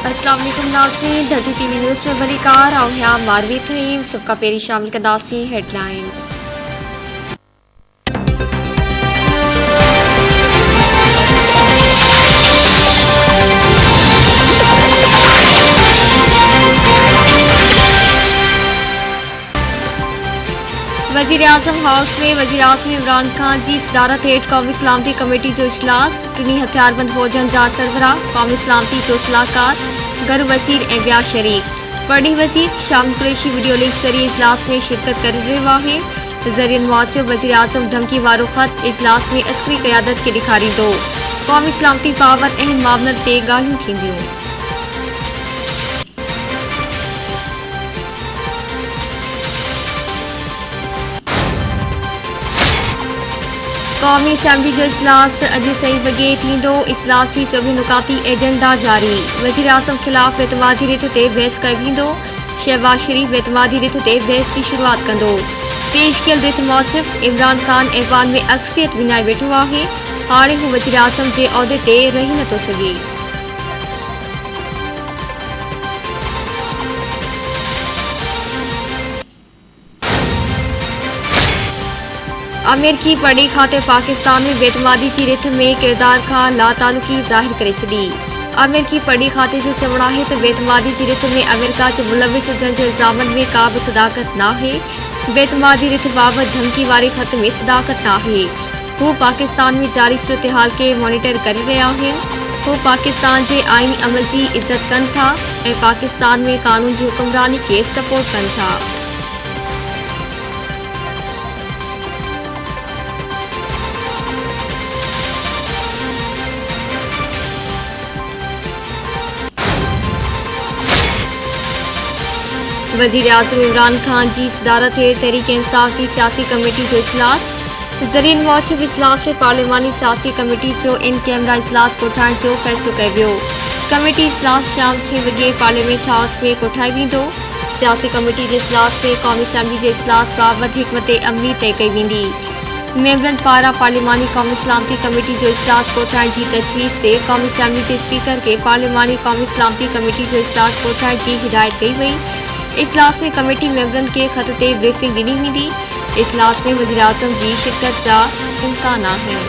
अस्सलाम वालेकुम नाज़रीन, धरती टीवी न्यूज़ में भली कार और यहाँ मारवी थीम सबका पेरी शामिल कदासी हेडलाइंस। वज़ीर-ए-आज़म हाउस में वज़ीर-ए-आज़म इमरान खान जी सदारत हेठ कौमी सलामती कमेटी जो इजलास टिनी हथियारबंद फौजन जा सरबराह कौमी सलामती जो सलाहकार घर वज़ीर ऐं ॿिया शरीक पढ़ी वज़ीर शामिल कुरैशी वीडियो लिंक ज़रिए इजलास में शिरकत कर रहा है। ज़रियन मूजिब वज़ीर-ए-आज़म धमकी वारो ख़त इजलास में अस्करी क़यादत के ॾेखारींदो कौमी सलामती बाबति अहम मामलनि ते ॻाल्हियूं थींदियूं। कौमी असम्बली जो इजलास अॼु 4 वॻे थींदो। इजलास जी 24 नुकाती एजेंडा जारी। वज़ीर-ए-आज़म ख़िलाफ़ बेतमादी रिथ ते बहस कयो वेंदो। शहबाज शरीफ बेतमादी रिथ ते बहस जी शुरूआत कंदो। पेश कयल रिथ मूजिब इमरान खान ऐवान में अक्सरियत विञाए वेठो आहे। हाणे हू वज़ीर-ए-आज़म जे उहिदे ते रही नथो सघे। अमेरिकी पढ़ी खाते पाकिस्तान में बेतमादी जी रिथ में किरदार खां लातालुकी ज़ाहिर करे छॾी। अमेरिकी पढ़ी खाते जो चवणु आहे त बेतमादी जी रिथ में अमेरिका जे मुलविस हुजण जे इल्ज़ामनि में का बि सदाकत नाहे। बेतमादी रिथ बाबति धमकी वारे ख़त में सदाकत नाहे। हू पाकिस्तान में जारी सूरतहाल के मॉनिटर करे रहिया आहिनि। हू पाकिस्तान जे आईनी अमल जी इज़त कनि था ऐं पाकिस्तान में कानून जी हुक्मरानी खे सपोर्ट कनि था। वज़ीर-ए-आज़म इमरान खान जी सदारत हेठ तहरीक इंसाफ की सियासी कमेटी जो इजलास। ज़रियन मूजिब इजलास में पार्लिमानी सियासी कमेटी जो इन कैमरा इजलास कोठाइण जो फ़ैसिलो कयो वियो। कमेटी इजलास शाम 6 वॻे पार्लियामेंट हाउस में कोठाए वेंदो। सियासी कमेटी जे इजलास में कौमी असम्बली जे इजलास बाबति हिकमत अमली तय कई वेंदी। मेंबरनि पारां पार्लिमानी कौमी सलामती कमेटी जो इजलास कोठाइण जी तजवीज़ ते कौमी असम्बली जे स्पीकर खे पार्लिमानी कौमी सलामती कमेटी जो इजलास कोठाइण जी हिदायत कई वई। इजलास में कमेटी मेंबरनि के ख़त ते ब्रीफिंग ॾिनी वेंदी। इजलास में वज़ीर-ए-आज़म जी शिरकत जा इम्कान आहिनि।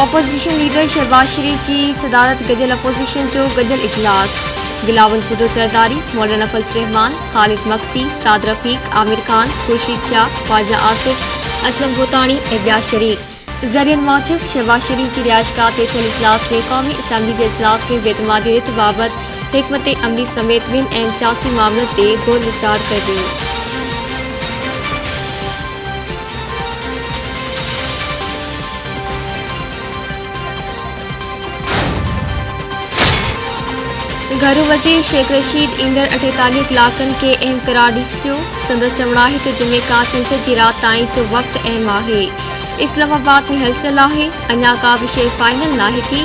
ऑपोजिशन लीडर शहबाज शरीफ की सदारत गजल अपोजिशन जो गजल इजलास। बिलावल भुट्टो सरदारी, मौलाना फजल रहमान, खालिद मक्सी, साद रफीक, आमिर खान, खुर्शीद शाह, ख्वाजा आसिफ, असलम भूतानी ऐं ॿिया शरीक। ज़रियन मूजिब शहबाज शरीफ जी रिहाइशगाह ते थियल इजलास में कौमी असम्बली जे इजलास में बेतमादी रिथ बाबति हिकमत अमली समेत ॿिनि अहम सियासी मामलनि ते गौर वीचार कयो वियो। घरू वज़ीर शेख रशीद ईंदड़ 48 कलाकनि खे अहम करार ॾई छॾियो। संदसि चवणु आहे त जुमे खां छंछर जी राति ताईं जो वक़्तु अहम आहे। इस्लामाबाद में हलचल आहे। अञा का बि शइ फाइनल नाहे थी।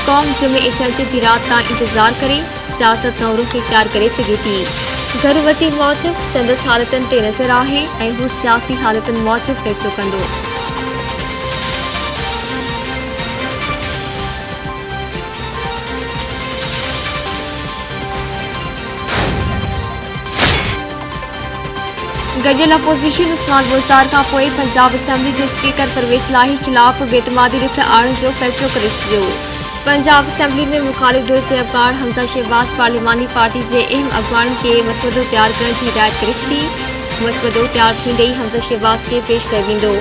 क़ौम जुमे ऐं छंछर जी राति ताईं इंतज़ारु करे सियासत नओं रुख़ इख्तियार करे सघे थी। घरू वज़ीर मूजिब संदसि हालतुनि ते नज़र आहे ऐं हू सियासी हालतुनि मूजिब फ़ैसिलो कंदो। गजल अपोजिशन उस्मान बुज़दार खां पोइ पंजाब असम्बली जे स्पीकर परवेज़ लाही ख़िलाफ़ बेतमादी रिथ आणण जो फ़ैसिलो करे छॾियो। पंजाब असम्बली में मुखालिफ़ धुर जे अबकार हमज़ा शहबाज पार्लिमानी पार्टी जे अहम अॻवाननि खे मसवदो तैयार करण जी हिदायत करे छॾी। मसवदो तैयार थींदे ई हमज़ा शहबाज खे पेश कयो वेंदो।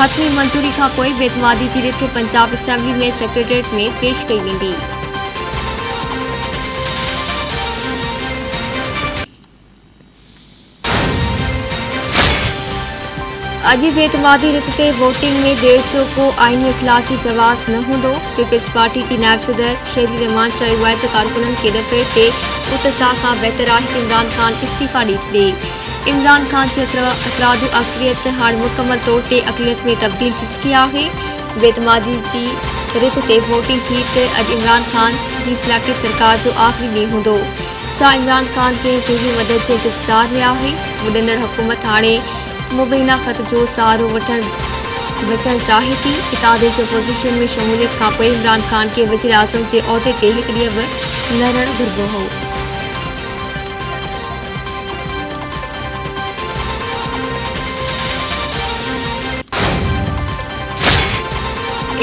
हतमी मंज़ूरी खां पोइ बेतमादी जी रिथ पंजाब असम्बली में सेक्रेटेरिएट में पेश कई वेंदी। अॼु बेतमादी रिथ ते वोटिंग में देर जो को आईनी इख़लाक़ी जवाज़ न हूंदो। पीपल्स पार्टी जी नायब सदर शेरी रहमान चयो आहे त कारकुननि खे दफ़े ते उत्साह खां बहितर आहे त इमरान खान इस्तीफ़ा ॾेई छॾे। इमरान खान जी अतरादू अक्सरियत हाणे मुकमल तौर ते अक़लियत में तब्दील थी चुकी आहे। बेतमादी जी रिथ ते वोटिंग थी त अॼु इमरान खान जी सिलेक्टेड सरकार जो आख़िरी ॾींहुं हूंदो। छा इमरान खान खे कंहिं मदद जे इंतज़ार में आहे? ॿुधंदड़ हुकूमत हाणे मुबैना ख़त जो सहारो वठण बचण चाहे थी। इतादे जो अपोजिशन में शमूलियत खां पोइ इमरान खान खे वज़ीर आज़म जे उहिदे ते हिकु ॾींहुं बि न रहण घुरिबो हो।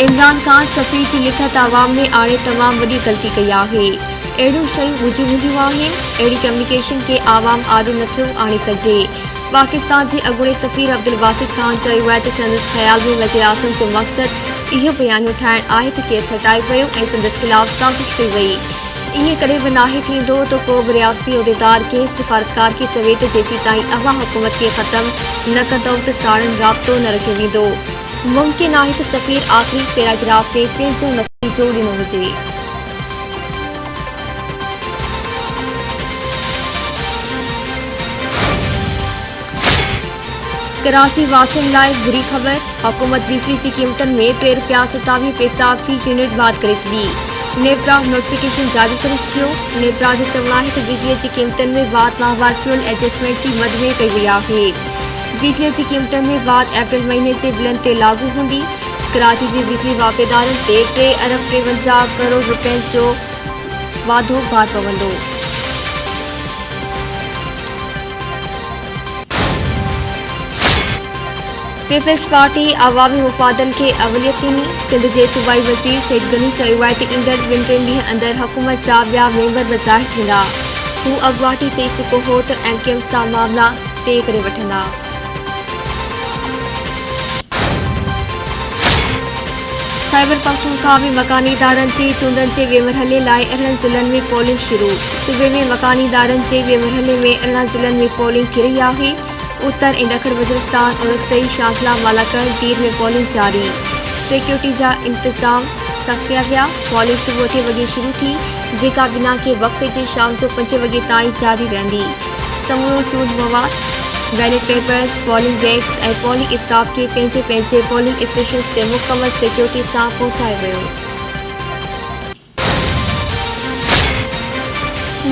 इमरान खान सफ़ीर जी लिखत आवाम में आणे तमामु वॾी ग़लती कई आहे। अहिड़ियूं शयूं हुजूं हूंदियूं आहिनि। अहिड़ी कम्युनिकेशन खे आवाम आॾो नथो आणे सघिजे। पाकिस्तान जे अॻूणे सफ़ीर अब्दुल बासित खान चयो आहे त संदसि ख़्याल में वज़ीर आज़म जो मक़सदु इहो बयानियो ठाहिणु आहे त खेसि हटायो वियो ऐं संदसि ख़िलाफ़ साज़िश कई वई। ईअं कॾहिं बि नाहे थींदो त को बि रियासती उहिदेदार खे सिफ़ारतकार खे चवे त जेसीं ताईं अव्हां हुकूमत खे ख़तमु न कंदव त साड़ियुनि राब्तो न रखियो वेंदो। मुमकिन आहे त सफ़ीर आख़िरी पैराग्राफ में पंहिंजो नतीजो ॾिनो हुजे। कराची वासियुनि लाइ बुरी ख़बर। हुकूमत बिजली जी क़ीमतुनि में ₹3.27 फ़ी यूनिट वाध करे छॾी। नेपरा नोटिफिकेशन जारी करे छॾियो। नेपरा जो चवणु आहे त बिजलीअ जी क़ीमतुनि में वाध माहवार फ्यूल एडजस्टमेंट जी मद में कई वई आहे। बिजलीअ जी क़ीमतुनि में वाध अप्रैल महीने जे बिलनि ते लागू हूंदी। कराची जे बिजली वापेदारनि ते ₹3.53 करोड़ जो वाधो भार पवंदो। पीपल्स पार्टी अवामी मुफ़ादनि खे अवलियत ॾिनी। सिंध जे सूबाई वज़ीर सईद गनी चयो आहे त ईंदड़ ॿिनि टिनि ॾींहनि अंदरि हुकूमत जा ॿिया मेंबर बि ज़ाहिर थींदा। हू अॻुवाट चई चुको हो त MQM सां मामला तइ करे वठंदा। ख़ैबर पख्तूनख्वा में मकानी इदारनि जी चूंडनि जे ॿिए मरहले लाइ 18 ज़िलनि में पोलिंग शुरू। सूबे में मकानी इदारनि जे ॿिए मरहले में 18 ज़िलनि में पोलिंग थी रही आहे। उत्तर ऐं ॾखण वज़ीरिस्तान, औरंगज़ई, शांगला, मालाकड़, दीर में पोलिंग जारी। सिक्योरिटी जा इंतज़ाम सख़्त कया विया। पोलिंग सुबुह 8 वॻे शुरू थी, जेका बिना के वक़्फ़े जे शाम जो 5 वॻे ताईं जारी रहंदी। समूरो चूंड मवाद, बैलेट पेपर्स, पोलिंग बैग्स ऐं पोलिंग स्टाफ खे पंहिंजे पंहिंजे पोलिंग स्टेशन्स ते मुकमल सिक्योरिटी सां पहुचायो वियो।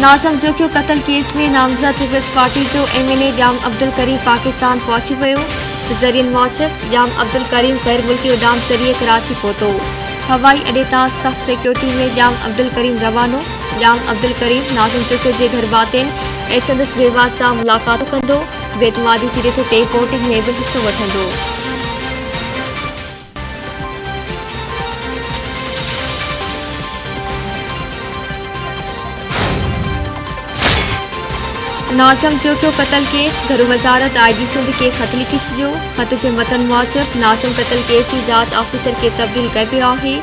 नाज़म जोखियो क़त्ल केस में नामज़द पीपल्स पार्टी जो MNA ॼाम अब्दुल करीम पाकिस्तान पहुची वियो। ज़रियनि मूजिबि ॼाम अब्दुल करीम गैर मुल्की उडाम ज़रिए कराची पहुतो। हवाई अॾे तां सख़्त सिक्योरिटी में ॼाम अब्दुल करीम रवानो। ॼाम अब्दुल करीम नाज़म जोखियो जे घर भातियुनि ऐं संदसि बेवा सां मुलाक़ात कंदो। बेतमादी जी रिथ ते वोटिंग में बि हिसो वठंदो। नाज़म जोखियो क़त्ल केस, घरू वज़ारत IG सिंध खे ख़त लिखी छॾियो। ख़त जे मतन मूजिबि नाज़म क़त्ल केस जी जाच ऑफिसर खे तब्दील कयो वियो आहे।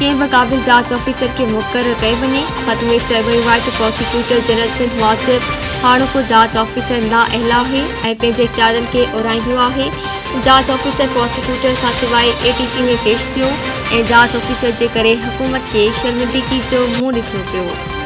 कंहिं बि क़ाबिल जाच ऑफिसर खे मुक़ररु कयो वञे। ख़त में चयो वियो आहे त प्रोसिक्यूटर जनरल सिंध मूजिबि हाणोको जाच ऑफिसर नाअहल आहे ऐं पंहिंजे इख्तियारनि खे उराईंदियो आहे। जाच ऑफिसर प्रोसिक्यूटर खां सवाइ ATC में पेश थियो ऐं जाच ऑफिसर जे करे हुकूमत खे शर्मिंदगी जो मुंहुं ॾिसणो पियो।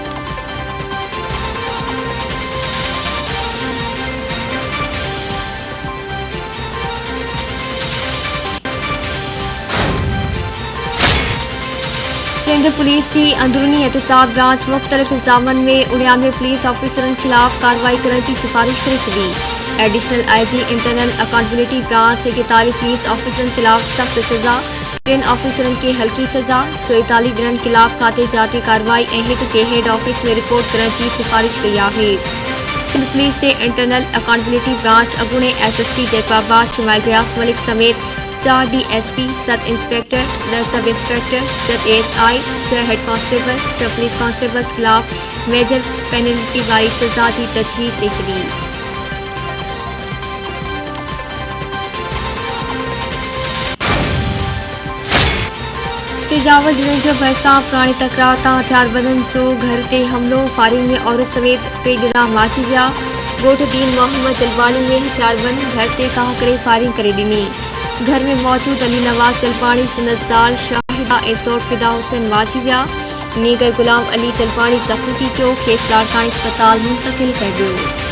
सिंध पुलिस जी अंदरूनी एहतसाब ब्रांच मुख़्तलिफ़ इल्ज़ामनि में 99 पुलिस ऑफिसरनि ख़िलाफ़ कार्रवाई करण जी सिफ़ारिश करे छॾी। Additional IG internal accountability branch 41 police ऑफिसरनि ख़िलाफ़ सख़्त सज़ा, 3 ऑफिसरनि खे हल्की सज़ा, 44 ॼणनि ख़िलाफ़ खाते जाती कार्रवाई ऐं हिक खे हेड ऑफिस में रिपोर्ट करण जी सिफ़ारिश कई आहे। सिंध पुलिस जे इंटरनल अकाउंटेबिलिटी ब्रांच अॻूणे SSP जैकबाबाद शुमाइल रियाज़ मलिक समेत 4 DSP, 7 inspector, 10 sub inspector, 7 ASI, 6 head constable, 6 police constables ख़िलाफ़ मेजर पेनल्टी वारी सज़ा जी तजवीज़ ॾेई छॾी। सिजावर जिले जो भरिसां पुराणी तकरार तां हथियारबंदनि जो घर ते हमलो, फायरिंग में औरत समेत 3 ॼणा मारिजी विया। ॻोठ दीन मोहम्मद जलवाणी में हथियारबंद घर ते काह करे फायरिंग करे ॾिनी। घर में मौजूद अली नवाज़ जलपाणी, संदसि ज़ाल शाहिदा ऐं सौट फिदा हुसैन मारिजी विया। नीगर गुलाम अली जलपाणी ज़ख़्मी थी पियो, खेसि लाड़कानी अस्पताल मुंतक़िल कयो वियो।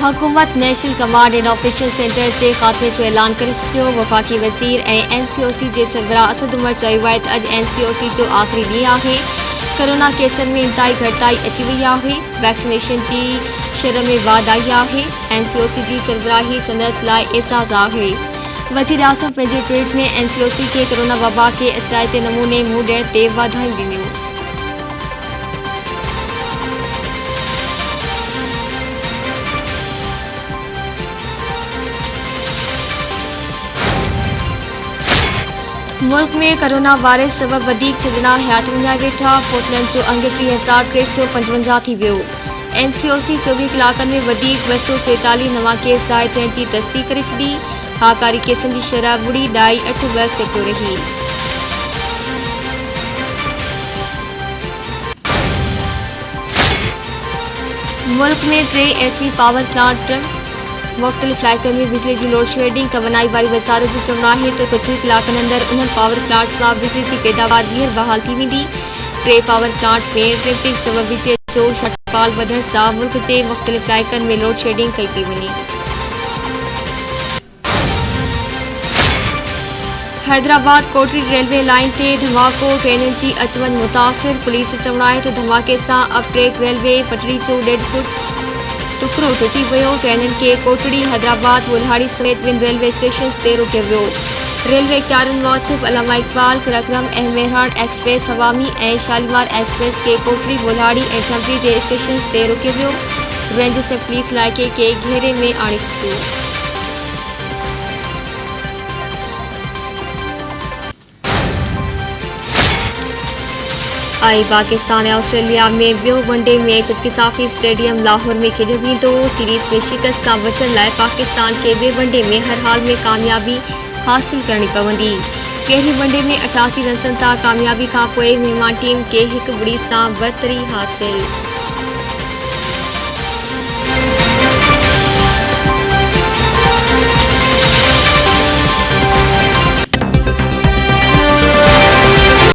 हुकूमत national command and operation centre जे खात्मे जो ऐलान करे छॾियो। वफ़ाक़ी वज़ीर NCOC जे सरबराह असद उमर चयो आहे त अॼु NCOC जो आख़िरी ॾींहुं आहे। कोरोना केसनि में इंतहाई घटिताई अची वई आहे। वैक्सीनेशन जी शरह में वाधाई आहे। NCOC जी सरबराही संदसि लाइ एज़ाज़ आहे। वज़ीर आज़म पंहिंजे ट्वीट में NCOC खे कोरोना वबा खे असराइते नमूने मुंहुं ॾियण ते वाधायूं ॾिनियूं। मुल्क में कोरोना वायरस सबब वधीक छॾणा हयात विञाए वेठा। फोतलनि जो अंग 30,355 थी वियो। NCOC 24 कलाकनि में वधीक 243 नवां केस आहे तंहिंजी तस्दीक करे छॾी। हाकारी केसनि जी शरह 0.82% रही। मुल्क में 3 एटमी पावर प्लांट मुख़्तलिफ़ इलाइक़नि में बिजली जी लोड शेडिंग तवानाई वारी वज़ारत जो चवणु आहे त कुझु ई कलाकनि अंदरि उन्हनि पावर प्लांट्स मां बिजली जी पैदावार ॿीहर बहाल थी वेंदी। 3 पावर प्लांट में ट्रिपिंग सबब बिजलीअ जो शॉर्टफॉल वधण सां मुल्क जे मुख़्तलिफ़ इलाइक़नि में लोड शेडिंग कई पई वञे। हैदराबाद कोटड़ी रेलवे लाइन ते धमाको, ट्रेनुनि जी अचवञ मुतासिर। पुलिस जो चवणु आहे त धमाके सां अप ट्रैक रेलवे पटड़ी जो 1.5 फुट टुकड़ो टुटी वियो। ट्रेनुनि खे कोटड़ी, हैदराबाद, बुल्हाड़ी समेत ॿिनि रेलवे स्टेशन ते रोकियो वियो। रेलवे इख़्तियारनि मूजिबि अलामा इक़बाल, किरकरम ऐं मेहरान एक्सप्रेस, हवामी ऐं शालीमार एक्सप्रेस खे कोटड़ी, बुल्हाड़ी ऐं झम्पड़ी जे स्टेशन ते रोकियो वियो। रेंजर्स ऐं पुलिस इलाइक़े खे घेरे में आणे छॾियो। पाकिस्तान ऐं ऑस्ट्रेलिया में ॿियो वनडे मैच अॼु किसाफ़ी स्टेडियम लाहौर में खेॾियो वेंदो। सीरीज़ में शिकस्त खां बचण लाइ पाकिस्तान खे ॿिए वनडे में हर हाल में कामयाबी हासिल करणी पवंदी। पहिरीं वनडे में 88 रननि तां कामयाबी खां पोइ महिमान टीम खे 1-0 सां बरतरी हासिल।